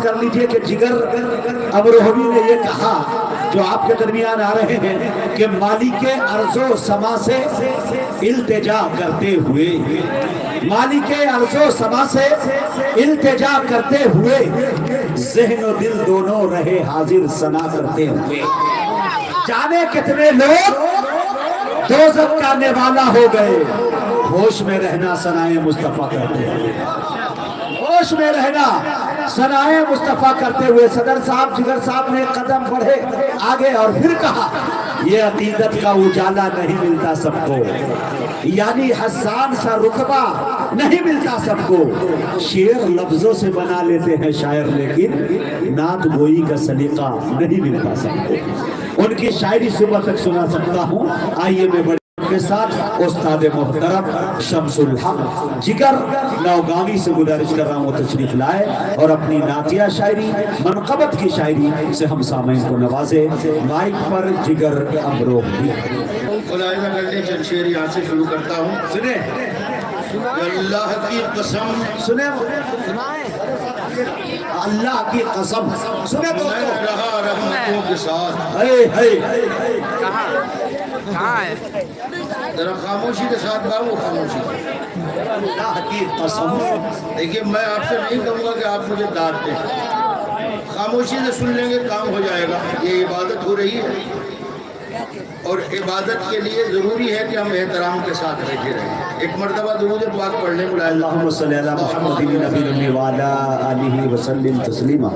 کر لیجئے کہ جگر امروہوی نے یہ کہا جو آپ کے درمیان آ رہے ہیں کہ مالک ارض و سما سے التجا کرتے ہوئے، مالک ارض و سما سے التجا کرتے ہوئے، ذہن و دل دونوں رہے حاضر ثنا کرتے ہوئے، جانے کتنے لوگ دوزخ کا نوالا ہو گئے، ہوش میں رہنا ثنائے مصطفیٰ کرتے ہوئے، ہوش میں رہنا ثنائے مصطفیٰ کرتے ہوئے۔ صدر صاحب جگر صاحب نے قدم بڑھے آگے اور پھر کہا یہ عقیدت کا اجالا نہیں ملتا سب کو، یعنی حسان سا رتبہ نہیں ملتا سب کو، شعر لفظوں سے بنا لیتے ہیں شاعر لیکن نعت گوئی کا سلیقہ نہیں ملتا سب کو۔ ان کی شاعری صبح تک سنا سکتا ہوں، آئیے میں بڑے کے ساتھ استاد محترم شمس الحق جگر نوگاوی سے گزارش کر رہا ہوں تشریف لائے اور اپنی نعتیہ شاعری منقبت کی شاعری سے ہم سامعین کو نوازے۔ مائک پر جگر امروہوی۔ ملاحظہ کرنے چند شعر یہاں سے شروع کرتا ہوں۔ سنیں اللہ کی قسم، سنیں اللہ کی قسم، سنیں میں دوستو، رہا رحمتوں کے ساتھ۔ اے اے کہاں ہے؟ ذرا خاموشی کے ساتھ باؤ، خاموشی۔ اللہ کی قسم۔ دیکھیے میں آپ سے نہیں کہوں گا کہ آپ مجھے داد دیں، خاموشی سے سن لیں گے کام ہو جائے گا۔ یہ عبادت ہو رہی ہے اور عبادت کے لیے ضروری ہے کہ ہم احترام کے ساتھ بیٹھے رہیں۔ ایک مرتبہ درود پاک پڑھ لیں۔ اللہم صلی علی محمد نبی الامی وعلی آلہ وسلم تسلیما۔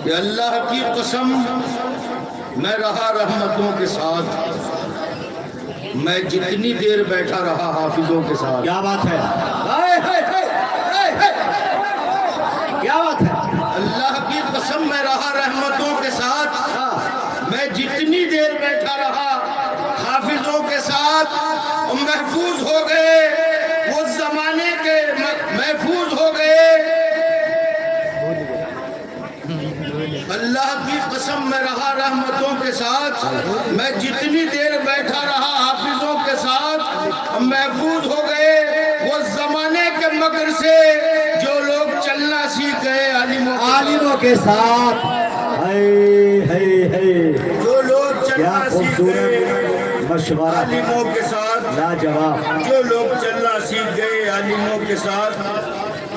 کہ اللہ کی قسم میں رہا رحمتوں کے ساتھ، میں جتنی دیر بیٹھا رہا حافظوں کے ساتھ۔ کیا بات ہے، کیا بات ہے۔ اللہ کی قسم میں رہا رحمتوں کے ساتھ، میں جتنی دیر بیٹھا رہا حافظوں کے ساتھ، محفوظ ہو گئے وہ زمانے کے، محفوظ ہو گئے۔ اللہ کی قسم میں رہا رحمتوں کے ساتھ، میں جتنی دیر بیٹھا رہا حافظوں کے ساتھ، محفوظ ہو گئے وہ زمانے کے مکر سے جو لوگ چلنا سیکھ گئے عالموں کے ساتھ۔ جو لوگ کیا چلنا سیکھ گئے خوبصورت مشورہ، عالموں کے ساتھ، لاجواب۔ جو لوگ چلنا سیکھ گئے عالموں کے ساتھ۔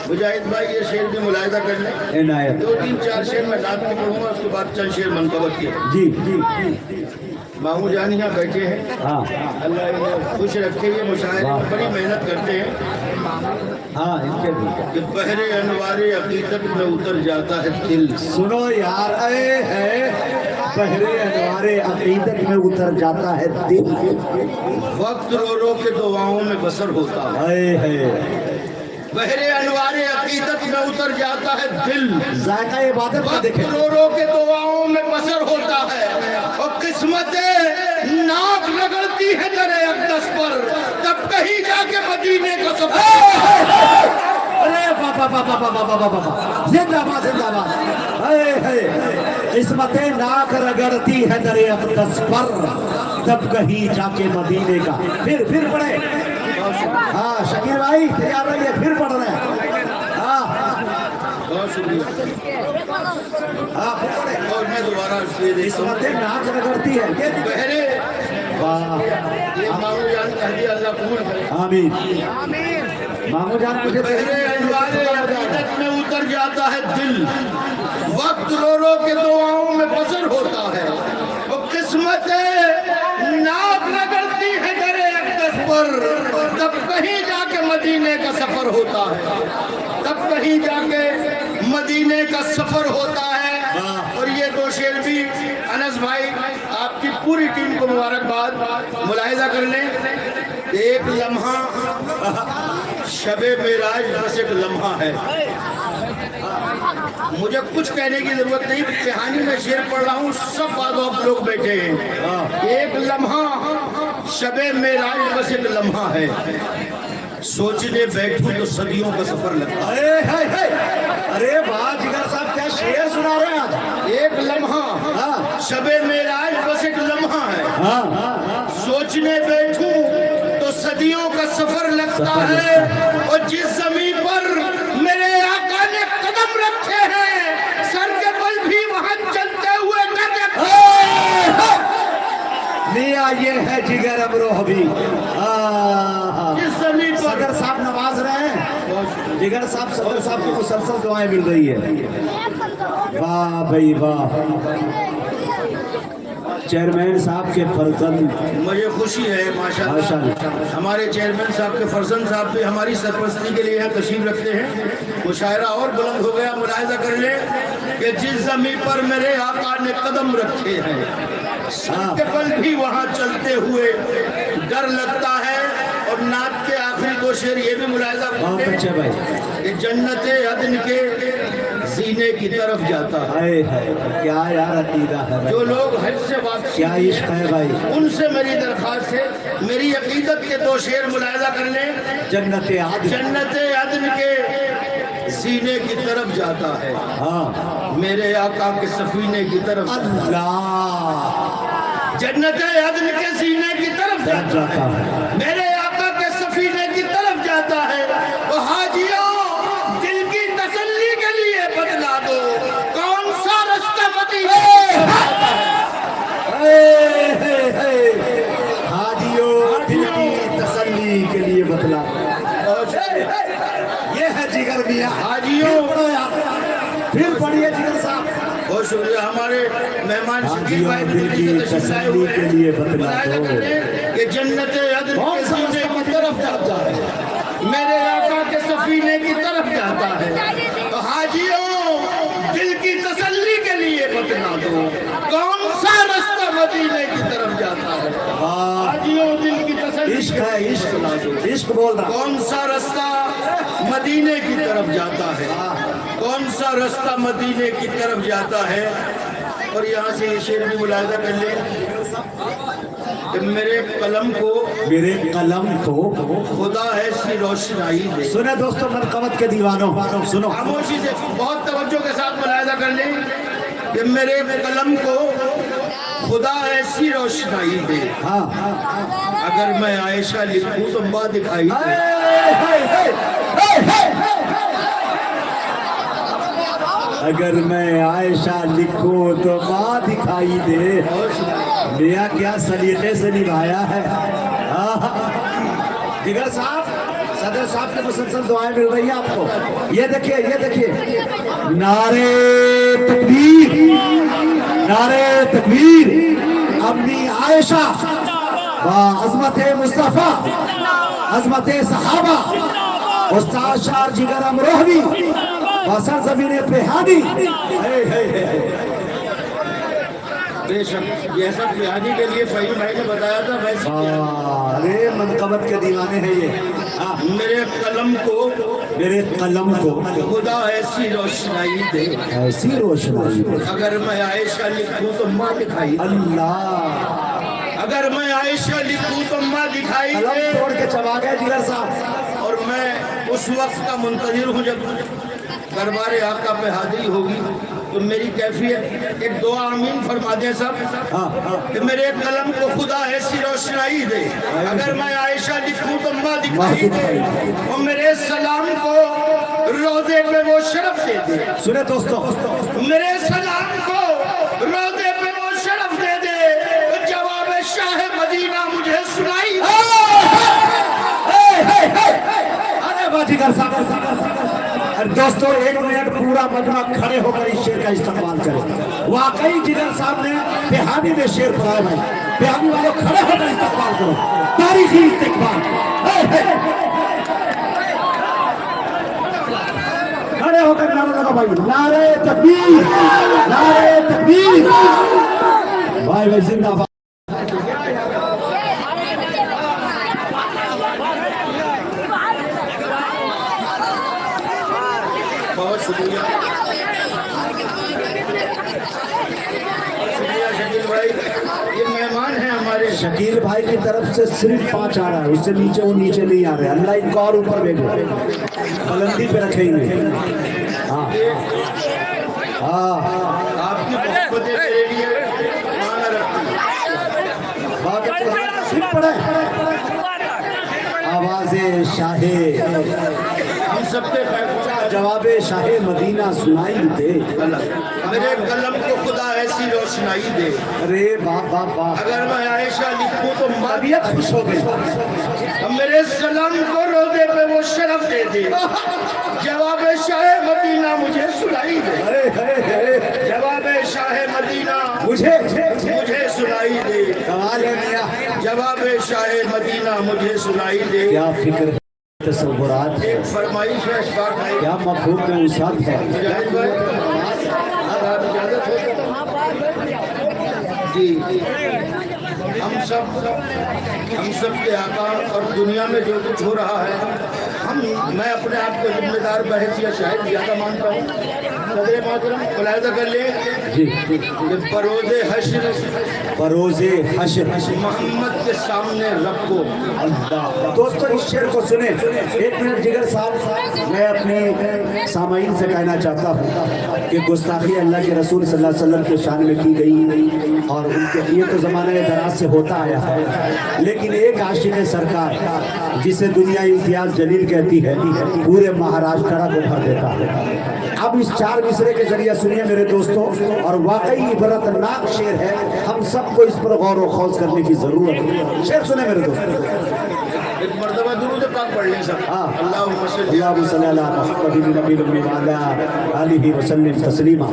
مجاہد بھائی یہ شعر بھی ملاحظہ کر لیں، عنایت۔ 2-3-4 شعر میں نعت کے پڑھوں گا، اس کے بعد چند شعر منقبت کے۔ جی جی مامو جان یہاں بیٹھے ہیں، ہاں اللہ انہیں خوش رکھے۔ یہ مشاعرے میں بڑی محنت کرتے ہیں ہاں، ان کے بھی کہ بحر انوار عقیدت میں اتر جاتا ہے دل۔ سنو یار، اے ہے بحر انوار عقیدت میں اتر جاتا ہے دل، وقت رو رو کے دعاؤں میں بسر ہوتا ہے۔ اے ہے بحر انوار عقیدت میں اتر جاتا ہے دل، ذائقہ عبادت کا وقت دیکھیں۔ رو رو کے دعاؤں میں بسر ہوتا ہے، اور قسمتیں ناک رگڑتی ہے در اقدس پر، تب کہیں جا کے مدینے کا سفر۔ ارے بابا بابا بابا بابا بابا، زندہ باد زندہ باد۔ اے ہے قسمتیں ناک رگڑتی ہے در اقدس پر، تب کہیں جا کے مدینے کا۔ پھر پڑھے۔ ہاں شکیر بھائی تیار رہیے، پھر پڑھ رہے ہیں۔ ہاں بہت شکریہ۔ ہاں پھر پڑھے۔ اور میں دوبارہ شعر دیتا ہوں۔ قسمتیں ناک رگڑتی ہے، یہ بحرے واہ، یہ مامو جان کا ہدیہ اللہ قبول کرے۔ آمین۔ مامو جان مجھے بحر انوار عقیدت میں اتر جاتا ہے دل، وقت رو رو کے دعاؤں میں بسر ہوتا ہے، وہ قسمتیں ناک رگڑتی ہے در اقدس پر، تب کہیں جا کے مدینے کا سفر ہوتا ہے، تب کہیں جا کے مدینے کا سفر ہوتا ہے۔ اور یہ دو شعر بھی انس بھائی آپ کی پوری ٹیم کو مبارکباد۔ ملاحظہ کر لیں، ایک لمحہ شب معراج بس ایک لمحہ ہے، مجھے کچھ کہنے کی ضرورت نہیں، کہانی میں شعر پڑھ رہا ہوں، سب آپ لوگ بیٹھے ہیں۔ ایک لمحہ شب معراج بس ایک لمحہ ہے، سوچنے بیٹھوں تو صدیوں کا سفر لگتا ہے۔ ارے واہ جگر صاحب کیا شعر سنا رہے ہیں آج۔ ایک لمحہ شب معراج بس ایک لمحہ ہے، سوچنے بیٹھوں تو صدیوں کا سفر لگتا ہے، اور جس زمین پر میرے آقا نے قدم رکھے ہیں जिगर अमरोह भी। जिस जमीन पर सदर साहब नवाज रहे हैं, जिगर साहब सदर साहब को मुसलसल दुआएं मिल रही है। वाह भाई वाह, चेयरमैन साहब के फर्जंद, मुझे खुशी है माशाल्लाह हमारे चेयरमैन साहब के फर्जंद साहब भी हमारी सरपरस्ती के लिए यहाँ तशरीफ रखते हैं। मुशायरा और बुलंद हो गया, मुलाहिजा कर ले कि जिस जमीन पर मेरे आका ने कदम रखे हैं सबके पल भी वहाँ चलते हुए डर लगता है। और नात के आखिरी दो शेर ये भी मुलाहिजा बहुत करते अच्छे भाई, हैं कि जन्नत अदन के सीने की तरफ जाता है। हाय हाय, क्या यार अकीदा है भाई, जो लोग हज से वापसी क्या इश्क है भाई। उनसे मेरी दरख्वास्त है, मेरी अकीदत के दो शेर मुलाहिजा कर लें। जन्नत आदि, जन्नत अदन के सीने की तरफ जाता है, हाँ मेरे आका के सफीने की तरफ। अल्लाह जन्नत अदन के सीने की तरफ जाता जाता है, है। मेरे आका के सफीने की तरफ जाता है। वो हाजियों दिल की तसल्ली के लिए बदला दो, कौन सा रास्ता मदीने की तरफ जाता है। हाजियों दिल की तसल्ली के लिए बतला, ये है जिगर मियां। हाजियों फिर पढ़िए जिगर साहब। बहुत शुक्रिया हमारे मेहमान शकील भाई दिल की तसल्ली के लिए बतला दो, कि जन्नत अदन के सीने की तरफ जाता है, मेरे आका के सफीने की तरफ जाता है। तो हाजियों दिल की तसल्ली के लिए बतला दो, कौन सा रास्ता मदीने की तरफ जाता है। वाह, हाजियों दिल की तसल्ली इश्क है, इश्क इश्क बोल रहा। कौन सा रास्ता मदीने की तरफ जाता है, कौन सा रास्ता मदीने की तरफ जाता है। और यहाँ से ये शेर भी मुलाहिजा कर ले कि मेरे कलम को खुदा ऐसी रोशनाई दे। सुने दोस्तों, मनकबत के दीवानों सुनो, खामोशी से बहुत तवज्जो के साथ मुलाहिजा कर ले कि मेरे कलम को खुदा ऐसी रोशनाई दे, हाँ अगर मैं आयशा लिखूं तो माँ दिखाई दे। अगर मैं आयशा लिखूं तो माँ दिखाई दे। मियाँ क्या सलीके से निभाया है। जिगर साहब, सदर साहब के मुसलसल दुआएं मिल रही है आपको। ये देखिए, ये देखिए, नारे तकबीर, नारे तकबीर, अम्मी आयशा, अज़मत मुस्तफा, अज़मत सहाबा, उस्ताद शाह जिगर अमरोहवी, बसर ज़मीन पेहानी। बेशक ये सब पिहानी के लिए फहीम भाई ने बताया था वैसे। अरे मनकबत के दीवाने हैं ये। मेरे कलम को खुदा ऐसी रोशनाई दे, ऐसी रोशनाई, अगर मैं आयशा लिखूं तो माँ दिखाई दे। अल्लाह, अगर मैं आयशा लिखूं तो माँ दिखाई कलम दे। तोड़ के चबा गए जिगर साहब। और मैं उस वक्त का मुंतजिर हूँ जब दरबार आका पे हाजिरी होगी, तो मेरी कैफियत एक दुआ आमीन फरमा दे सब कि मेरे कलम को खुदा ऐसी रोशनाई दे, अगर मैं आयशा लिखूं तो माँ दिखाई दे, और मेरे सलाम को रोजे पे वो शरफ दे दे। सुने दोस्तों, मेरे सलाम को रोजे पे वो शरफ दे दे, तो जवाब शाह मदीना मुझे सुनाई दे। अरे वाह जिगर साहब। दोस्तों, एक मिनट पूरा मजमा खड़े होकर इस शेर का इस्तेमाल करें। वाकई जिगर साहब ने बेहानी में शेर पढ़ाया भाई। बेहानी वालों खड़े होकर इस्तेमाल करो, तारीखी इस्तेमाल। खड़े होकर नारा लगा भाई, नारे तकबीर, नारे तकबीर। भाई भाई जिंदाबाद। बहुत शुक्रिया शकील भाई, ये मेहमान हैं हमारे। शकील भाई की तरफ से सिर्फ 5 आ रहा है, उससे नीचे वो नीचे नहीं आ रहे। अल्लाह इनको और ऊपर भेजो, बुलंदी पे रखेंगे। हाँ हाँ, आपकी मोहब्बतें मेरे लिए माना रखती हैं। सिर्फ पढ़े आवाज़े शाहे। हम سب کے خیر خواہ جواب شاہ مدینہ سنائی دے. میرے قلم کو خدا ایسی روشنائی دے. ارے واہ واہ واہ, اگر میں عائشہ لکھوں تو طبیعت خوش ہو گئی. میرے سلام کو روزے پہ وہ شرف دے دے. جواب شاہ مدینہ مجھے سنائی دے. ارے ارے ارے, جواب شاہ مدینہ مجھے مجھے سنائی دے. کمال ہے میاں. جواب شاہ مدینہ مجھے سنائی دے. کیا فکر ہے, تصورات ہے, ایک فرمائش ہے اشفاق بھائی. کیا مفہوم میں وسعت ہے. مجاہد بھائی اگر آپ اجازت ہو جی, ہم سب کے آقا اور دنیا میں جو کچھ ہو رہا ہے, میں اپنے آپ کو ذمہ دار بحیثیت شاہد زیادہ مانتا ہوں. صدر محترم ملاحظہ کر لیں جی, کہ بروز حشر بروز حشر محمد کے سامنے رکھو. اللہ. دوستو اس شعر کو سنیں. ایک منٹ جگر صاحب, میں اپنے سامعین سے کہنا چاہتا ہوں کہ گستاخی اللہ کے رسول صلی اللہ علیہ وسلم کے شان میں کی گئی, اور ان کے لیے تو زمانہ دراز سے ہوتا آیا ہے, لیکن ایک عاشق سرکار جسے دنیا امتیاز جلیل کہتی ہے پورے مہاراشٹر کو بھر دیتا ہے. اب اس 4 مصرے کے ذریعے سنیے میرے دوستوں, اور واقعی عبرتناک شعر ہے. ہم سب کو اس پر غور و خوض کرنے کی ضرورت ہے. شعر سنیں میرے دوستوں. ایک مرتبہ درود پاک پڑھ لیں سب. اللہم صلی علی محمد نبی الامی وعلی آلہ وسلم تسلیما.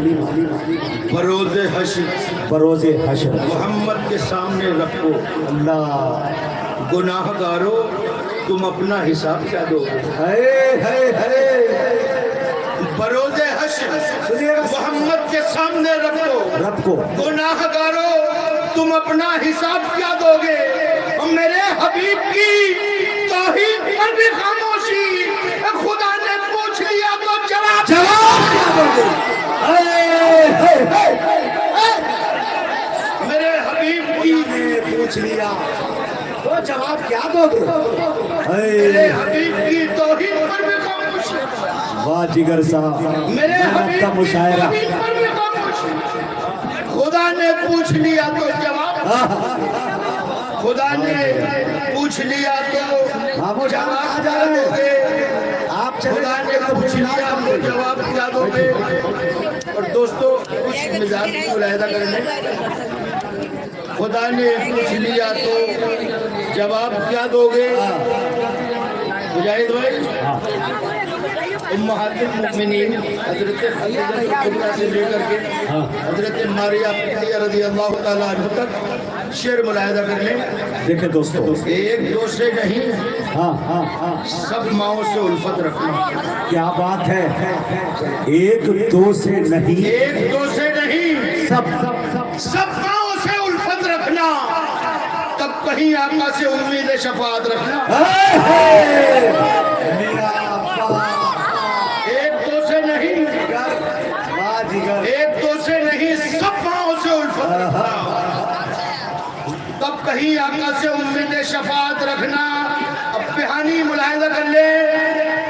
بروز حشر بروز حشر محمد کے سامنے رکھو. اللہ. گناہ گارو تم اپنا حساب کیا دو گے. بروز حشر محمد کے سامنے رکھو. گناہ گارو تم اپنا حساب کیا دو گے. اور میرے حبیب کی توحید پر بھی خاموشی, خدا نے پوچھ لیا تو جواب کیا دو گے. میرے حبیب کی پوچھ لیا تو جواب کیا دو گے. میرے حبیب کی توحید پر بھی خاموشی. واہ جگر صاحب, میرے محنت کا مشاعرہ. حبیب پر بھی خاموشی. خدا نے پوچھ لیا تو جواب, خدا نے پوچھ لیا تو جواب کیا دو گے. آپ خدا نے پوچھ لیا تو جواب کیا دو گے. اور دوستو کچھ مزاج کی ملاحظہ کرنے, خدا نے پوچھ لیا تو جواب کیا دو گے. مجاہد بھائی, امہات المؤمنین حضرت خدیجہ کبریٰ سے لے کر کے حضرت ماریہ قبطیہ رضی اللہ تعالیٰ عنہ تک شعر ملاحظہ کر لیں. دیکھیں دوستو, ایک دو سے نہیں, سب ماؤں سے الفت رکھنا. کیا بات ہے. ایک دو سے نہیں, ایک دو سے نہیں, سب ماؤں سے الفت رکھنا. تب کہیں آقا سے امید شفاعت رکھنا. ایک دو سے نہیں, ایک دو سے نہیں, سب ماؤں سے الفت رکھنا. تب کہیں آقا سے امید شفاعت رکھنا. اب بہانی ملاحظہ کر لے,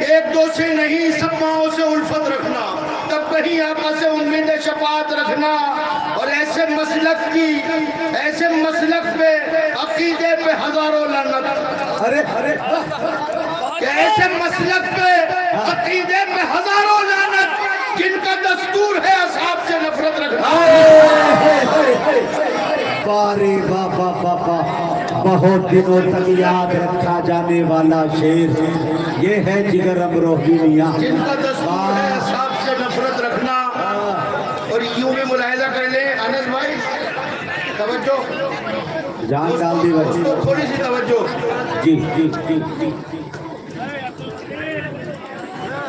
ایک دو سے نہیں, سب ماؤں سے الفت رکھنا. تب کہیں آقا سے امید شفاعت رکھنا. اور ایسے مسلک پہ عقیدے پہ ہزاروں لعنت. ایسے مسلک پہ عقیدے پہ ہزاروں لعنت جن کا دستور ہے اصحاب سے نفرت رکھنا. بارے بابا بابا, بہت دنوں تک یاد رکھا جانے والا شعر یہ ہے جگر امروہی میاں. جن کا دستور ہے اصحاب سے نفرت رکھنا. اور یوں بھی ملاحظہ کر لیں انس بھائی, توجہ, جان ڈال دی بچی. تھوڑی سی توجہ. جی جی جی جی,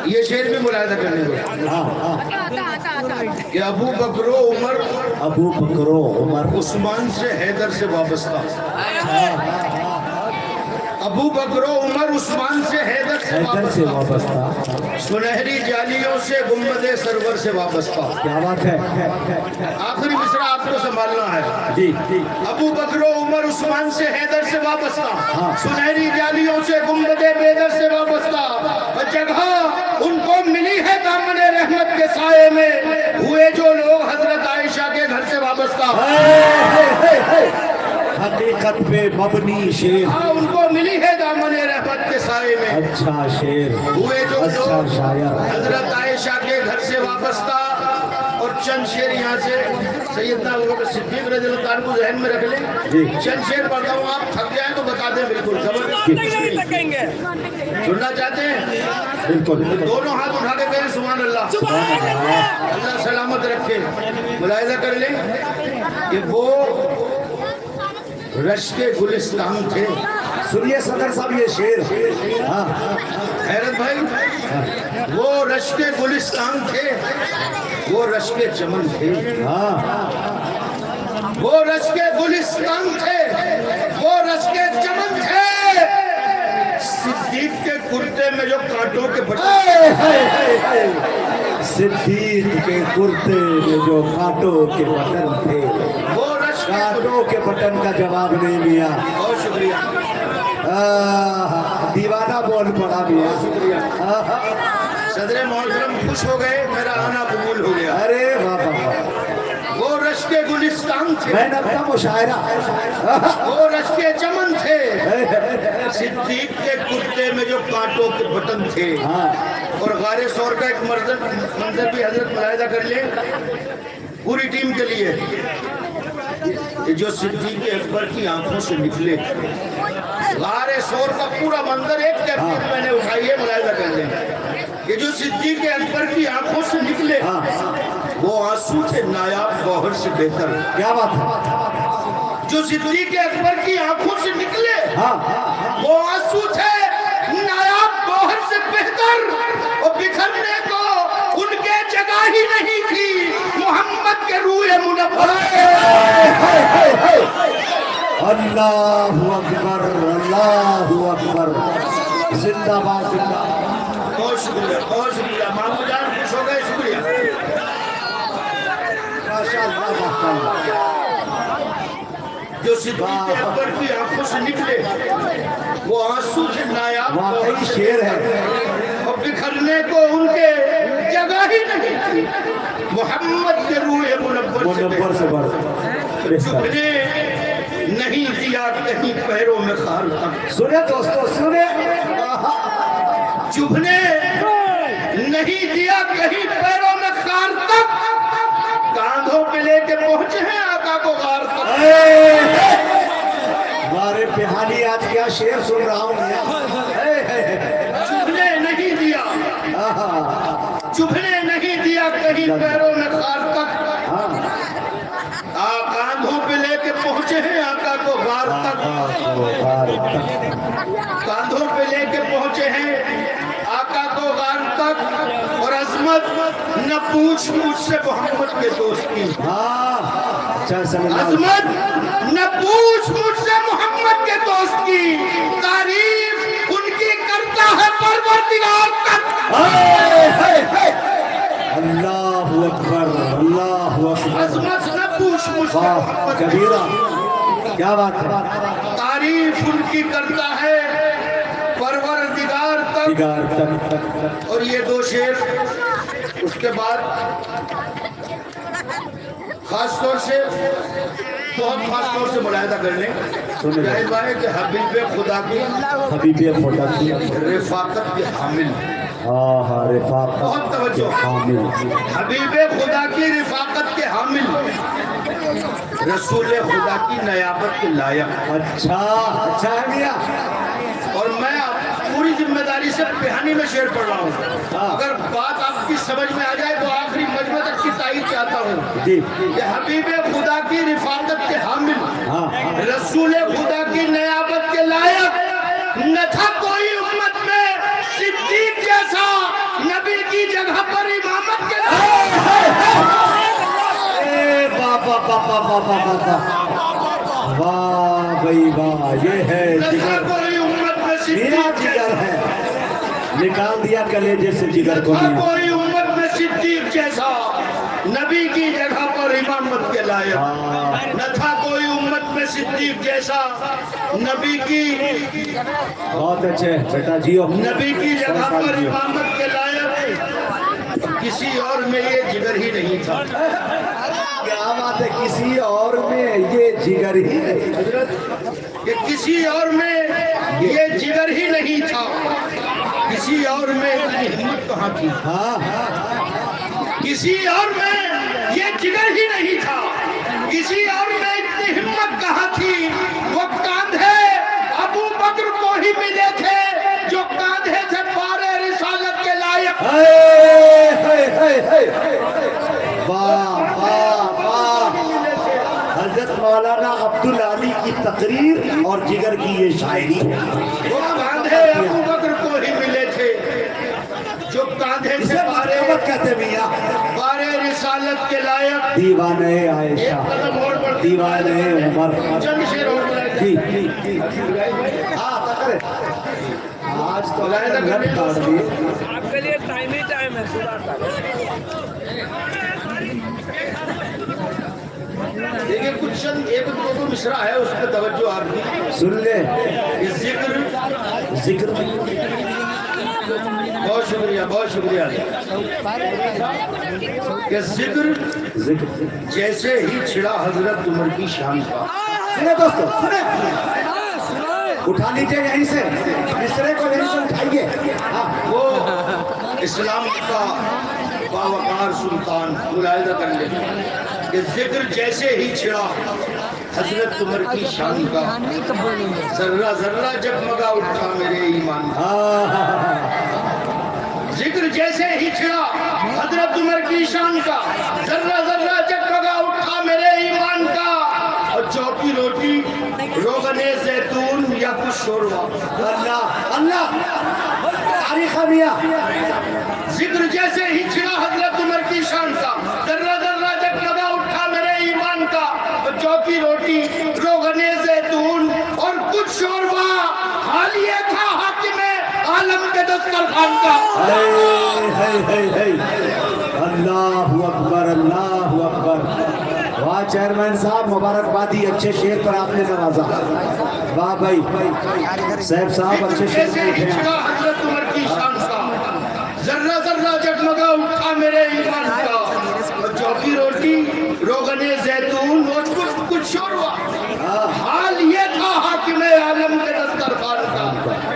یہ شعر بھی ملاحظہ کرنے دو کہ ابو بکر و عمر عثمان سے حیدر سے وابستہ. ابو بکر و عمر عثمان سے حیدر سے وابستہ. سنہری جالیوں سے گنبد سرور سے وابستہ. کیا بات ہے. آخری مصرع آپ کو سنبھالنا ہے. جی جی, ابو بکر و عمر عثمان سے حیدر سے وابستہ. سنہری جالیوں سے گنبد بیدر سے وابستہ. جگہ ان کو ملی ہے دامن رحمت کے سائے میں, ہوئے جو لوگ حضرت عائشہ کے گھر سے وابستہ. حقیقت پہ مبنی شعر. ان کو ملی ہے دامن رحمت کے سائے सहाय में अच्छा शेर, हुए जो अच्छा लोग शायर। हजरत आयशा के घर से वापस था और चंद शेर यहाँ से सैयदना अबू बकर सिद्दीक रज़ियल्लाहु अन्हु को ज़हन में रख लें। जी। चंद शेर पढ़ता हूँ, आप थक जाएं तो बता दें, बिल्कुल सुनना चाहते हैं? बिल्कुल। दोनों हाथ उठा के कहें सुभान अल्लाह। अल्लाह सलामत रखे। मुलाहिजा कर लें कि वो रश्के गुलिस्तान थे। सुनिए सदर साहब ये शेर। हाँ हैरत भाई, वो रश्के गुलिस्तान थे, वो रश्के चमन थे। हाँ वो रश्के गुलिस्तान थे, वो रश्के चमन थे। सिद्दीक के कुर्ते में जो कांटों के सिद्दीक के कुर्ते में जो कांटों के बटन थे, वो रश्के कांटों के बटन का जवाब नहीं मिया। बहुत शुक्रिया। दीवाना बोल पड़ा मिया। सदर मोहतरम खुश हो गए, मेरा आना कबूल हो गया। अरे वाह वाह वाह। वो रश्के गुलिस्तान थे, मैंने अपना मुशायरा। वो रश्के चमन थे। सिद्दीक के कुर्ते में जो कांटों के बटन थे। हाँ और गारे सौर का एक मंजर भी हजरत मुलाहिजा कर ले पूरी टीम के लिए, कि जो सिद्दीक अकबर की आंखों से निकले। गारे सौर का पूरा मंजर एक कैफियत मैंने उठाई है, मुलाहिजा कर लें। ये जो सिद्दीक अकबर की आंखों से निकले, वो आंसू थे नायाब गौहर से बेहतर। क्या बात है। जो सिद्दीक अकबर की आंखों से निकले, हाँ वो आंसू थे नायाब गौहर से बेहतर। और बिखरने को उनके जगह ही नहीं थी मोहम्मद के रूह मुनव्वर। अल्लाहु अकबर, अल्लाहु अकबर। जिंदाबाद जिंदाबाद। बहुत शुक्रिया, बहुत शुक्रिया। मामू जान खुश हो गए, शुक्रिया। माशाअल्लाह माशाअल्लाह। जो सिद्दीक अकबर की आंखों से निकले, वो आंसू थे नायाब वाकई शेर है। और बिखरने को उनके जगह ही नहीं थी मोहम्मद के रूह मुनव्वर से बढ़। चुभने नहीं दिया कहीं पैरों में खाल तक। सुने दोस्तों सुने। चुभने नहीं दिया कहीं पैरों में खाल तक। कांधों पे लेके पहुंचे हैं आका को गार तक। हमारे बिहारी आज क्या शेर सुन रहा हूँ। चुभने नहीं दिया, चुभने नहीं दिया कहीं पैरों में खाल तक। कांधों पे लेके पहुंचे हैं आका को गार तक। कांधों पे लेके पहुंचे हैं आका को गार तक। और अजमत न पूछ मुझसे मोहम्मद के दोस्त की। अजमत न पूछ मुझसे मोहम्मद के दोस्त की। तारीफ उनकी करता है परवरदिगार तक। अल्लाहु अकबर, अल्लाहु अकबर। अजमत न पूछ मुझसे मोहम्मद के कबीरा, दोस्त क्या बात है। की। तारीफ उनकी करता है परवरदिगार तक। और ये दो शेर उसके बाद खास तौर से, बहुत खास तौर से मुलाहिजा कर लें। जाहिर बात है कि हबीब खुदा की रिफाकत के हामिल। बहुत तवज्जो। हबीब खुदा की रिफाकत के हामिल, रसूल खुदा की नयाबत के लायक। अच्छा अच्छा है मियां। और मैं पूरी जिम्मेदारी से पिहानी में शेर पढ़ रहा हूँ। अगर बात आपकी समझ में आ जाए तो आखिरी मजमे तक की तारीफ चाहता हूँ कि हबीब खुदा की रिफाकत के हामिल, रसूल खुदा की नयाबत के लायक। न था कोई उम्मत में सिद्दीक जैसा, नबी की जगह पर इमामत के वाह भाई वाह। ये है जिगर। कोई उम्मत में सिद्दीक जिगर है, निकाल दिया कलेजे से जिगर को। कोई उम्मत में सिद्दीक जैसा, नबी की जगह पर इमामत के लायक। न था कोई उम्मत में सिद्दीक जैसा, नबी की। बहुत अच्छे बेटा जियो। नबी की जगह पर इमामत के लायक। किसी और में ये जिगर ही नहीं था। क्या बात है। किसी और में ये जिगर ही नहीं। कि किसी और में ये जिगर जिगर ही नहीं था, किसी और में इतनी हिम्मत कहाँ थी। किसी और में ये जिगर ही नहीं था, किसी और में इतनी हिम्मत कहाँ थी। वो कांधे अबू बकर को ही मिले थे जो कांधे थे बारे रिसालत के लायक। वाह वाह वाह, हजरत मौलाना अब्दुल अली की तकरीर और जिगर की ये शायरी। वो कांधे अबू बकर को ही मिले थे जो कांधे थे बारे कहते मियां बारे रिसालत के लायक। दीवाने आयशा, दीवाने उमर। जी जी जी, हाँ तकरे। आज तो रट काट दी। आपके लिए टाइम ही टाइम है सुबह का। देखिए कुछ चंद एक दो मिसरा है, उस पर तवज्जो आपकी सुन ले। जिक्र जिक्र बहुत शुक्रिया, बहुत शुक्रिया। कि जिक्र जैसे ही छिड़ा हजरत उमर की शान का। सुने दोस्तों, सुने, उठा लीजिए यहीं से, मिसरे को यहीं से उठाइए। हाँ, वो इस्लाम का बावकार सुल्तान मुलाहिदा कर ले कि जिक्र जैसे ही छिड़ा हजरत उमर की शान का, जर्रा जर्रा जगमगा उठा मेरे ईमान का। जिक्र जैसे ही छिड़ा हजरत उमर की शान का, जर्रा जर्रा जगमगा उठा मेरे ईमान का। और चौकी रोटी रोगने जैतून या कुछ शोरवा। अल्लाह अल्लाह, तारीख मियां। जिक्र जैसे ही छिड़ा हजरत उमर की शान का, जर्रा जर्रा जगमगा उठा मेरे ईमान का। और चौकी रोटी रोगने जैतून और कुछ शोरबा, हाल ये था हाकिमे आलम के दस्तरखान का। अल्लाहु अकबर, अल्लाहु अकबर। वाह चेयरमैन साहब, मुबारकबादी, अच्छे शेर पर आपने नवाजा। वाह भाई, साहब साहब अच्छे शेर जैसे ही छिड़ा हजरत उमर की शान का, जर्रा जर्रा जगमगा उठा मेरे ईमान का। और चौकी रोटी रोगने जैतून और कुछ शोरबा, हाल ये था हाकिमे आलम के दस्तरखान का।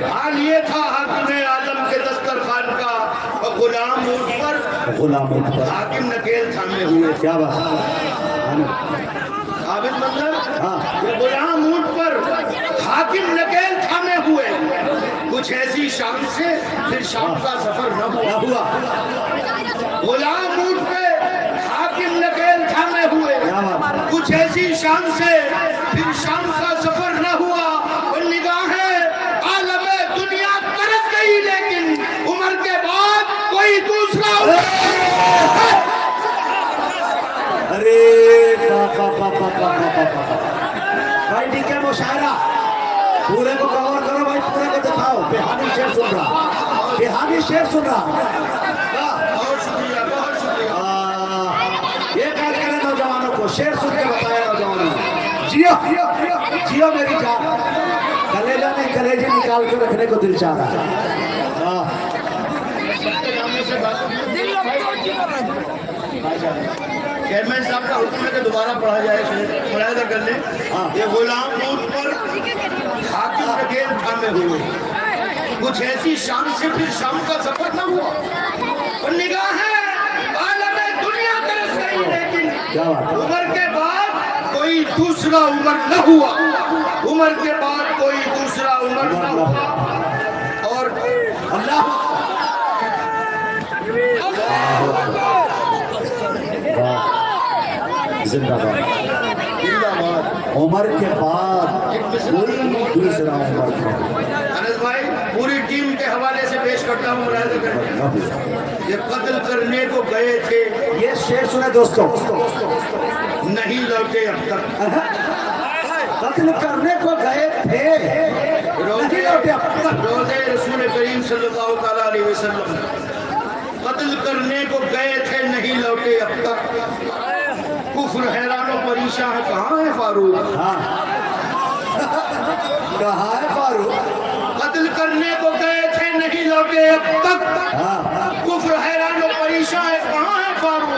हाल ये था हाकिमे आलम के दस्तरखान का। और गुलाम ऊंट पर, गुलाम पर हाकिम नकेल थामे हुए। क्या बात, आबिद मतलब हाँ। गुलाम ऊंट पर हाकिम नकेल थामे हुए। कुछ ऐसी शाम से फिर शाम का सफर न क्या हुआ। हुआ? गुलाम ऊंट पे हाकिम नकेल थामे हुए। कुछ ऐसी शाम से फिर शाम का सफर न हुआ। और निगाहें आलमे दुनिया तरस गई, लेकिन उमर के बाद कोई दूसरा। अरे भाई ठीक है, मुशायरा पूरे को कवर करो भाई, पूरे को दिखाओ। बेहानी शेर सुन रहा, बेहानी शेर सुन रहा। बहुत शुक्रिया, बहुत शुक्रिया। ये क्या करें नौजवानों को, शेर सुन के बताया नौजवानों को। जियो जियो मेरी जान, कलेजा नहीं कलेजी निकाल के रखने को दिल चाह रहा है। चेयरमैन साहब का हुक्म है कि दोबारा पढ़ा जाए, मुलाहिदा कर ले। ये गुलाम ऊंट पर हाकिम नकेल थामे हुए। कुछ ऐसी शाम से फिर शाम का सफर न हुआ। और निगाहें आलमे दुनिया तरस गई, लेकिन उमर के बाद कोई दूसरा उमर न हुआ। उमर के बाद कोई दूसरा उमर न हुआ। और अल्लाह जिंदाबाद, जिंदाबाद। उमर के बाद कोई दूसरा उमर अनस भाई, पूरी टीम के हवाले से पेश करता हूँ मुलाहिदा करने। ये कत्ल करने को गए थे, ये शेर सुने दोस्तों, नहीं लौटे अब तक। कत्ल करने को गए थे, नहीं लौटे अब तक। रोज़े रसूल करीम सल्लल्लाहु तआला अलैहि वसल्लम कत्ल करने को गए थे, नहीं लौटे अब तक। कुफ्र हैरान और परेशान है, कहाँ है फारूक? कहाँ है फारूक? कत्ल करने को गए थे, नहीं लौटे अब तक। कुफ्र हैरान और परेशान है, कहाँ है फारूक?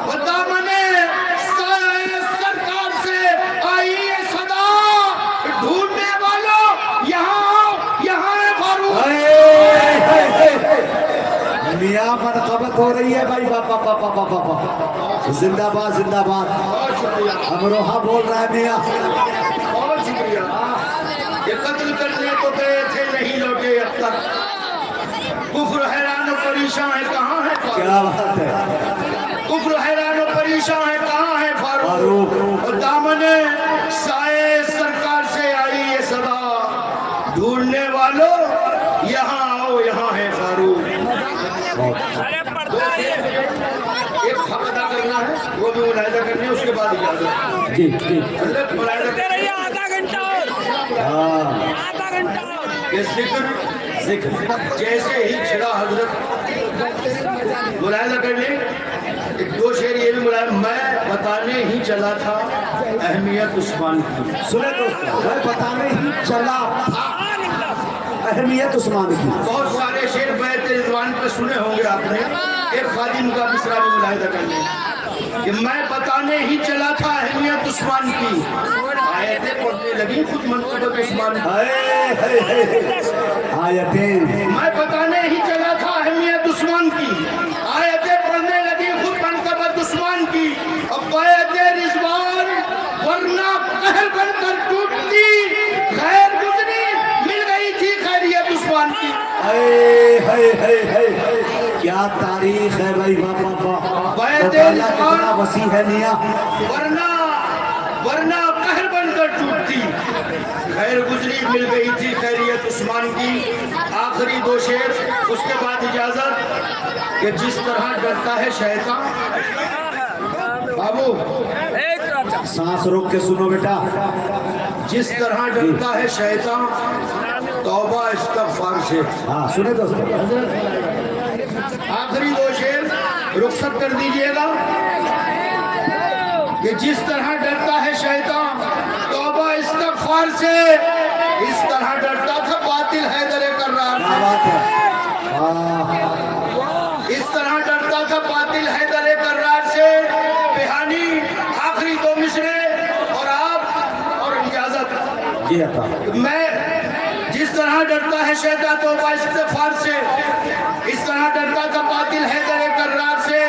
बता मने सरकार से आई है सदा, ढूंढने वालों यहाँ आओ, यहाँ ہو رہی ہے بھائی، باپا پاپا پاپا پاپا، زندہ باد زندہ باد. بہت شکریہ، امروہا بول رہا ہے میاں. بہت شکریہ. یہ قتل کرنے تو گئے تھے نہیں لوٹے اب تک. کفر حیران و پریشان ہے کہاں ہے فاروق؟ کیا بات ہے. کفر حیران و پریشان ہے کہاں ہے فاروق؟ فاروق. اور دامن سائے سرکار سے آئی یہ صدا، ڈھونڈنے والوں یہاں آؤ یہاں ہے فاروق. ارے پڑھتا ہے ایک حق ادا کرنا ہے، وہ بھی ملاحظہ کرنے اس کے بعد اجازت. جی جی. حضرت ملاحظہ کرتے رہیے آدھا گھنٹہ اور ہاں آدھا گھنٹہ اور. یہ ذکر جیسے ہی چھڑا حضرت ملاحظہ کر لیں. ایک دو شعر یہ بھی ملاحظہ، میں بتانے ہی چلا تھا اہمیت عثمان کی. سنے دوستو، میں بتانے ہی چلا اہمیت عثمان کی. بہت سارے شعر بیت رضوان پہ سنے ہوں گے آپ نے. ایک خادم کا مصرع بھی ملاحظہ کر لیں کہ میں بتانے ہی چلا تھا اہمیت عثمان کی، آیتیں پڑھنے لگی خود منقبت عثمان کی. آیتیں میں بتانے ہی چلا تھا اہمیت عثمان کی، آیتیں پڑھنے لگی خود منقبت عثمان کی. اب بیعت رضوان ورنہ قہر بن کر ٹوٹتی، خیر گزری مل گئی تھی خیریت عثمان کی. کیا تاریخ ہے بھائی باپا. بیعت کتنا وسیع ہے میاں. ورنہ قہر بن کر ٹوٹتی، خیر گزری مل گئی تھی خیریت عثمان کی. آخری دو شعر اس کے بعد اجازت کہ جس طرح ڈرتا ہے شیطان. بابو ایک رات سانس روک کے سنو بیٹا. جس طرح ڈرتا ہے شیطان توبہ استغفار سے. ہاں سنے دوستو. آخری دو شعر رخصت کر دیجئے گا کہ جس طرح ڈرتا ہے شیطان توبہ استغفار سے، اس طرح ڈرتا تھا باطل حیدر کرار کیا سے. بات ہے. اس طرح ڈرتا تھا باطل حیدر کرار سے. بہانی آخری دو مصرے اور آپ اور اجازت. جی عطا. میں جس طرح ڈرتا ہے شیطان توبہ استغفار سے، اس طرح ڈرتا تھا باطل حیدر کرار سے.